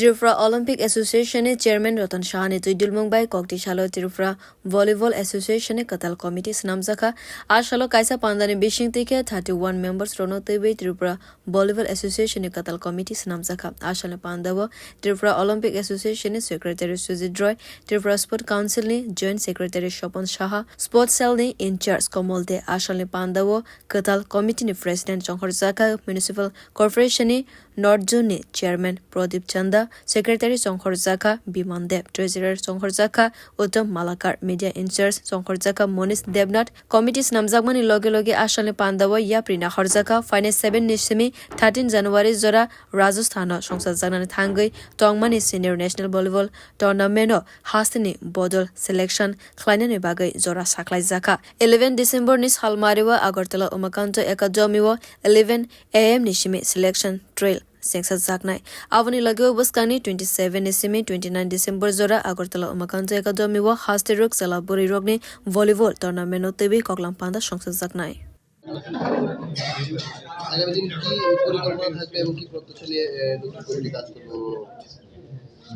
Tripura Olympic Association Chairman Ratan Shahane Tuidul Mumbai Kokti Shalo Tripura Volleyball Association Katal Committee Snamzaka Ashalo Kaisa Pandani Bishing Tike 31 members Rono Tebe Tripura Volleyball Association Katal Committee Snamzaka Ashalo Pandavo Tripura Olympic Association Secretary Sujit Roy Tripura Sport Council ni Joint Secretary Shopan Shaha Sports Cell ni in charge Komolde Ashalo Pandavo Katal Committee ni President Jonghar Zaka Municipal Corporation ni North Zone ni Chairman Pradip Chanda Secretary Jonghar Zaka Biman Deb Treasurer Jonghar Zaka Uttam Malakar Media In-charge Jonghar Zaka Monish Devnath Committees Namjagmani Loge Loge Ashale Pandawa Yaprina Harzaka Finance 7 Nishimi 13 January Zora Rajasthan Songsad Janani Thangai Tongmani Senior National Volleyball Tournament Hastini Bodol Selection Kleinani Bagai Zora Saklai Zaka 11 December Nis Halmariwa Agartala Umakanto Ekadjomiwa 11 AM Nishimi Selection Trail Seksat Zaknai Avani Lageo Buskani 27 Nisimi 29 December Zora Agartala Umakanto Academy wa Hasteruk Salaburi Rogni Volleyball Tournament Tebi Koklam Panda Seksat Zaknai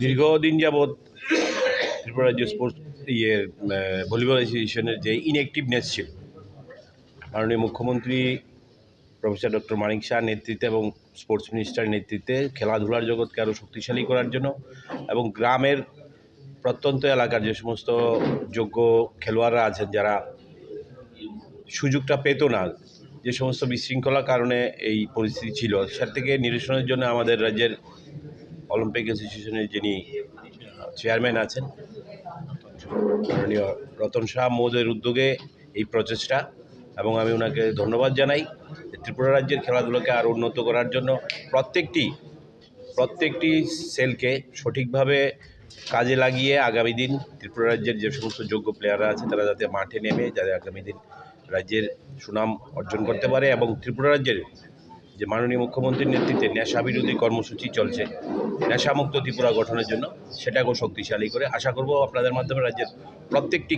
দীর্ঘদিন যাবৎ ত্রিপুরা রাজ্য sports volleyball অ্যাসোসিয়েশনের যে ইনঅ্যাক্টিভনেস ছিল মাননীয় মুখ্যমন্ত্রী professor doctor মানিক শাহ নেতৃত্বে এবং স্পোর্টস মিনিস্টারের নেতৃত্বে খেলাধুলার জগৎকে আরও শক্তিশালী করার জন্য এবং গ্রামের প্রত্যন্ত এলাকার যে সমস্ত যোগ্য খেলোয়াড়রা আছেন যারা সুযোগটা পেত না যে সমস্ত বিশৃঙ্খলার কারণে এই পরিস্থিতি ছিল সেটা থেকে নিরসনের জন্য আমাদের রাজ্যের অলিম্পিক অ্যাসোসিয়েশনের যিনি চেয়ারম্যান আছেন মাননীয় রতন শাহ মহোদয়ের উদ্যোগে এই প্রচেষ্টা এবং আমি ওনাকে ধন্যবাদ জানাই ত্রিপুরা রাজ্যের খেলাধুলাকে আরও উন্নত করার জন্য প্রত্যেকটি সেলকে সঠিকভাবে কাজে লাগিয়ে আগামী দিন ত্রিপুরা রাজ্যের যে সমস্ত যোগ্য প্লেয়াররা আছে তারা যাতে মাঠে নেমে যাতে আগামী দিন রাজ্যের সুনাম অর্জন করতে পারে এবং ত্রিপুরা রাজ্যের যে মাননীয় মুখ্যমন্ত্রীর নেতৃত্বে নেশা বিরোধী কর্মসূচি চলছে নেশামুক্ত ত্রিপুরা গঠনের জন্য সেটাকেও শক্তিশালী করে আশা করব আপনাদের মাধ্যমে রাজ্যের প্রত্যেকটি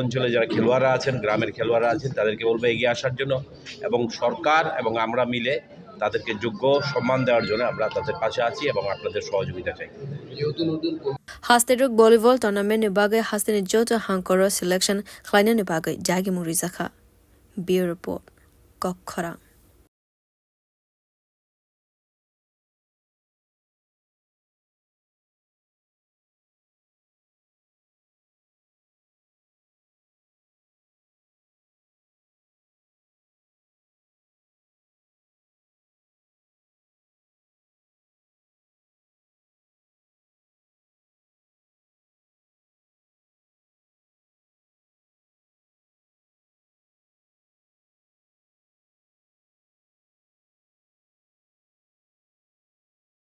অঞ্চলে যারা খেলোয়াড়রা আছেন গ্রামের খেলোয়াড়রা আছেন তাদেরকে বলবো এগিয়ে আসার জন্য এবং সরকার এবং আমরা মিলে তাদেরকে যোগ্য সম্মান দেওয়ার জন্য আমরা তাদের পাশে আছি এবং আপনাদের সহযোগিতা চাই Hasteruk Volleyball Tournament Bagai Hastini Jota Hankoro Selection Kleinen Bagai Jagi Murizaka Bureau Report Kokhara